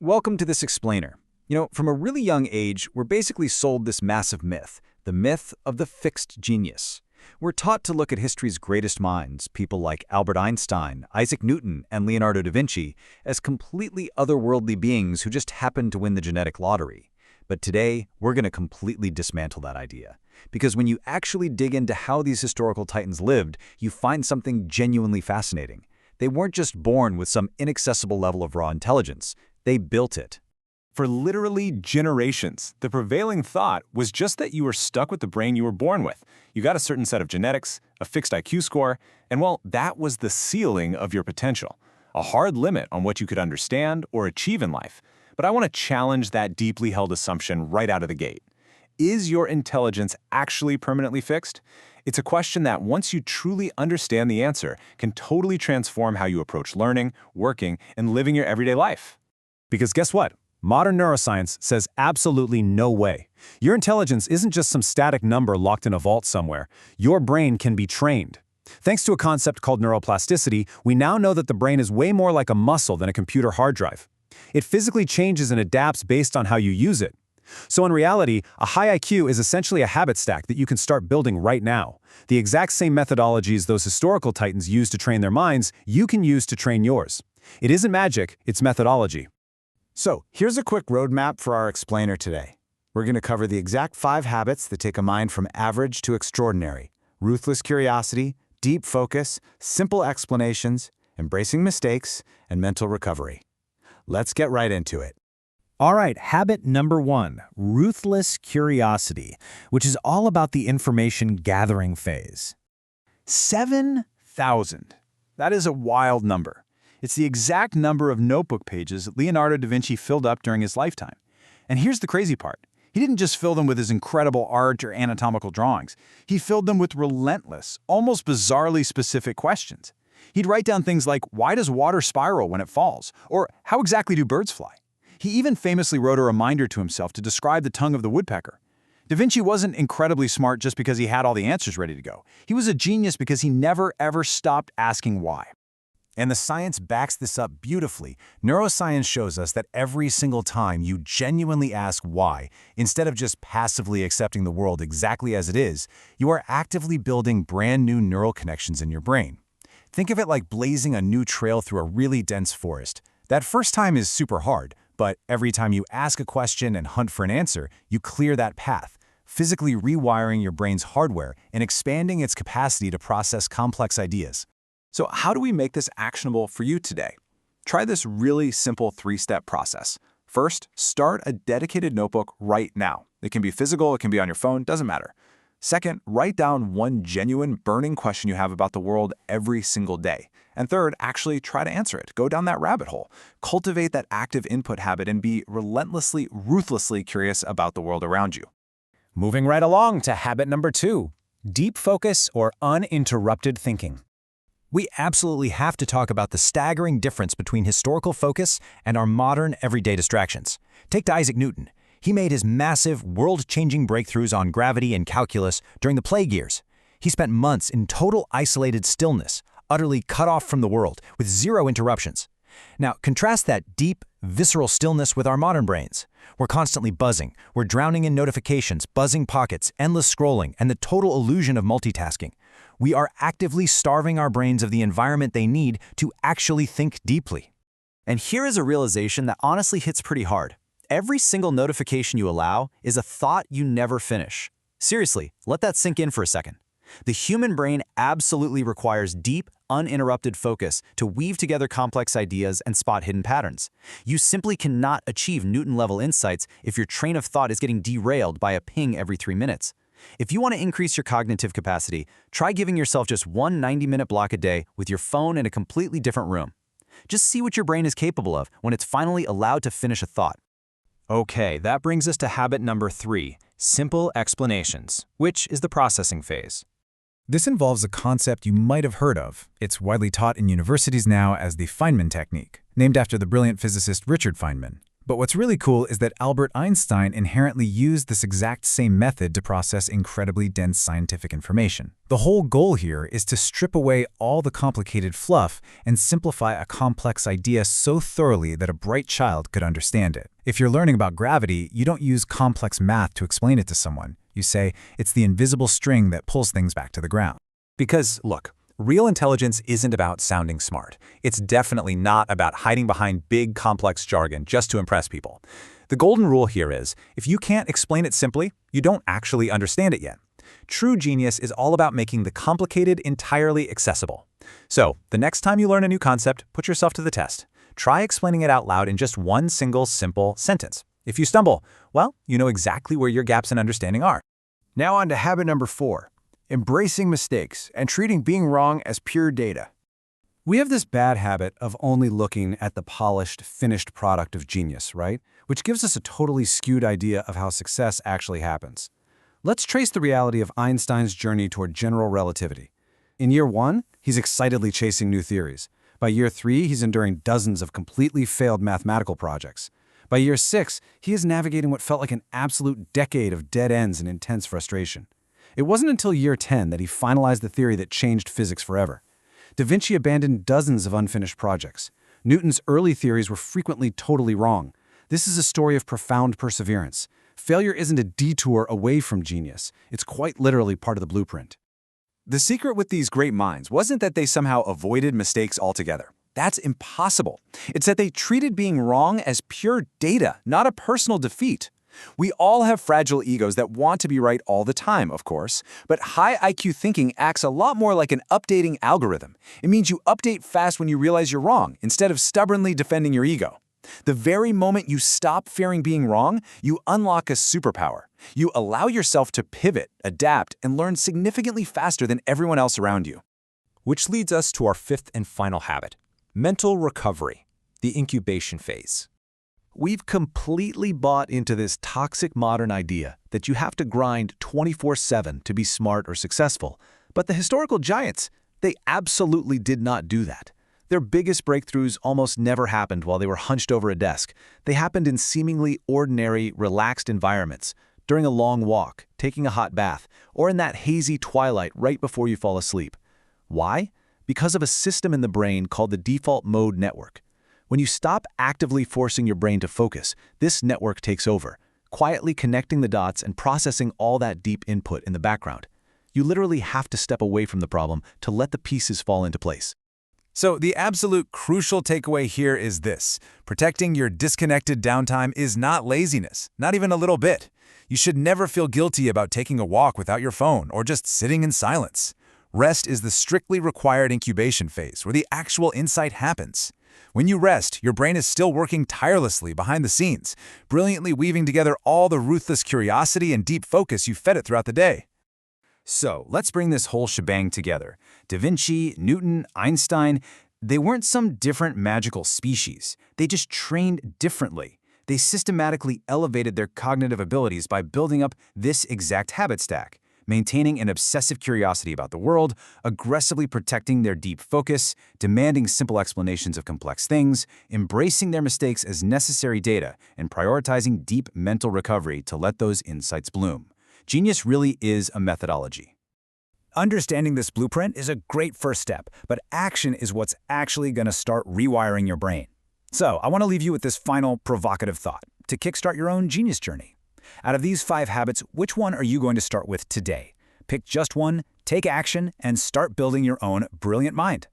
Welcome to this explainer. From a really young age, we're basically sold this massive myth, the myth of the fixed genius. We're taught to look at history's greatest minds, people like Albert Einstein, Isaac Newton, and Leonardo da Vinci, as completely otherworldly beings who just happened to win the genetic lottery. But today, we're going to completely dismantle that idea. Because when you actually dig into how these historical titans lived, you find something genuinely fascinating. They weren't just born with some inaccessible level of raw intelligence. They built it. For literally generations, the prevailing thought was just that you were stuck with the brain you were born with. You got a certain set of genetics, a fixed IQ score, and well, that was the ceiling of your potential, a hard limit on what you could understand or achieve in life. But I want to challenge that deeply held assumption right out of the gate. Is your intelligence actually permanently fixed? It's a question that, once you truly understand the answer, can totally transform how you approach learning, working, and living your everyday life. Because guess what? Modern neuroscience says absolutely no way. Your intelligence isn't just some static number locked in a vault somewhere. Your brain can be trained. Thanks to a concept called neuroplasticity, we now know that the brain is way more like a muscle than a computer hard drive. It physically changes and adapts based on how you use it. So in reality, a high IQ is essentially a habit stack that you can start building right now. The exact same methodologies those historical titans used to train their minds, you can use to train yours. It isn't magic, it's methodology. So, here's a quick roadmap for our explainer today. We're going to cover the exact 5 habits that take a mind from average to extraordinary: ruthless curiosity, deep focus, simple explanations, embracing mistakes, and mental recovery. Let's get right into it. All right, habit number 1, ruthless curiosity, which is all about the information gathering phase. 7,000. That is a wild number. It's the exact number of notebook pages Leonardo da Vinci filled up during his lifetime. And here's the crazy part. He didn't just fill them with his incredible art or anatomical drawings. He filled them with relentless, almost bizarrely specific questions. He'd write down things like, why does water spiral when it falls? Or how exactly do birds fly? He even famously wrote a reminder to himself to describe the tongue of the woodpecker. Da Vinci wasn't incredibly smart just because he had all the answers ready to go. He was a genius because he never, ever stopped asking why. And the science backs this up beautifully. Neuroscience shows us that every single time you genuinely ask why, instead of just passively accepting the world exactly as it is, you are actively building brand new neural connections in your brain. Think of it like blazing a new trail through a really dense forest. That first time is super hard, but every time you ask a question and hunt for an answer, you clear that path, physically rewiring your brain's hardware and expanding its capacity to process complex ideas. So how do we make this actionable for you today? Try this really simple 3-step process. First, start a dedicated notebook right now. It can be physical, it can be on your phone, doesn't matter. Second, write down one genuine, burning question you have about the world every single day. And third, actually try to answer it. Go down that rabbit hole. Cultivate that active input habit and be relentlessly, ruthlessly curious about the world around you. Moving right along to habit number 2, deep focus or uninterrupted thinking. We absolutely have to talk about the staggering difference between historical focus and our modern everyday distractions. Take Isaac Newton. He made his massive, world-changing breakthroughs on gravity and calculus during the plague years. He spent months in total isolated stillness, utterly cut off from the world, with zero interruptions. Now, contrast that deep, visceral stillness with our modern brains. We're constantly buzzing. We're drowning in notifications, buzzing pockets, endless scrolling, and the total illusion of multitasking. We are actively starving our brains of the environment they need to actually think deeply. And here is a realization that honestly hits pretty hard. Every single notification you allow is a thought you never finish. Seriously, let that sink in for a second. The human brain absolutely requires deep, uninterrupted focus to weave together complex ideas and spot hidden patterns. You simply cannot achieve Newton-level insights if your train of thought is getting derailed by a ping every 3 minutes. If you want to increase your cognitive capacity, try giving yourself just one 90-minute block a day with your phone in a completely different room. Just see what your brain is capable of when it's finally allowed to finish a thought. Okay, that brings us to habit number 3, simple explanations, which is the processing phase. This involves a concept you might have heard of. It's widely taught in universities now as the Feynman technique, named after the brilliant physicist Richard Feynman. But what's really cool is that Albert Einstein inherently used this exact same method to process incredibly dense scientific information. The whole goal here is to strip away all the complicated fluff and simplify a complex idea so thoroughly that a bright child could understand it. If you're learning about gravity, you don't use complex math to explain it to someone. You say, it's the invisible string that pulls things back to the ground. Because, look, real intelligence isn't about sounding smart. It's definitely not about hiding behind big, complex jargon just to impress people. The golden rule here is, if you can't explain it simply, you don't actually understand it yet. True genius is all about making the complicated entirely accessible. So, the next time you learn a new concept, put yourself to the test. Try explaining it out loud in just one single, simple sentence. If you stumble, well, you know exactly where your gaps in understanding are. Now on to habit number 4. Embracing mistakes and treating being wrong as pure data. We have this bad habit of only looking at the polished, finished product of genius, right? Which gives us a totally skewed idea of how success actually happens. Let's trace the reality of Einstein's journey toward general relativity. In year 1, he's excitedly chasing new theories. By year 3, he's enduring dozens of completely failed mathematical projects. By year 6, he is navigating what felt like an absolute decade of dead ends and intense frustration. It wasn't until year 10 that he finalized the theory that changed physics forever. Da Vinci abandoned dozens of unfinished projects. Newton's early theories were frequently totally wrong. This is a story of profound perseverance. Failure isn't a detour away from genius. It's quite literally part of the blueprint. The secret with these great minds wasn't that they somehow avoided mistakes altogether. That's impossible. It's that they treated being wrong as pure data, not a personal defeat. We all have fragile egos that want to be right all the time, of course, but high IQ thinking acts a lot more like an updating algorithm. It means you update fast when you realize you're wrong, instead of stubbornly defending your ego. The very moment you stop fearing being wrong, you unlock a superpower. You allow yourself to pivot, adapt, and learn significantly faster than everyone else around you. Which leads us to our 5th and final habit, mental recovery, the incubation phase. We've completely bought into this toxic modern idea that you have to grind 24/7 to be smart or successful. But the historical giants, they absolutely did not do that. Their biggest breakthroughs almost never happened while they were hunched over a desk. They happened in seemingly ordinary, relaxed environments, during a long walk, taking a hot bath, or in that hazy twilight right before you fall asleep. Why? Because of a system in the brain called the default mode network. When you stop actively forcing your brain to focus, this network takes over, quietly connecting the dots and processing all that deep input in the background. You literally have to step away from the problem to let the pieces fall into place. So the absolute crucial takeaway here is this. Protecting your disconnected downtime is not laziness, not even a little bit. You should never feel guilty about taking a walk without your phone or just sitting in silence. Rest is the strictly required incubation phase where the actual insight happens. When you rest, your brain is still working tirelessly behind the scenes, brilliantly weaving together all the ruthless curiosity and deep focus you fed it throughout the day. So, let's bring this whole shebang together. Da Vinci, Newton, Einstein, they weren't some different magical species. They just trained differently. They systematically elevated their cognitive abilities by building up this exact habit stack. Maintaining an obsessive curiosity about the world, aggressively protecting their deep focus, demanding simple explanations of complex things, embracing their mistakes as necessary data, and prioritizing deep mental recovery to let those insights bloom. Genius really is a methodology. Understanding this blueprint is a great first step, but action is what's actually going to start rewiring your brain. So, I want to leave you with this final provocative thought to kickstart your own genius journey. Out of these 5 habits, which one are you going to start with today? Pick just one, take action, and start building your own brilliant mind.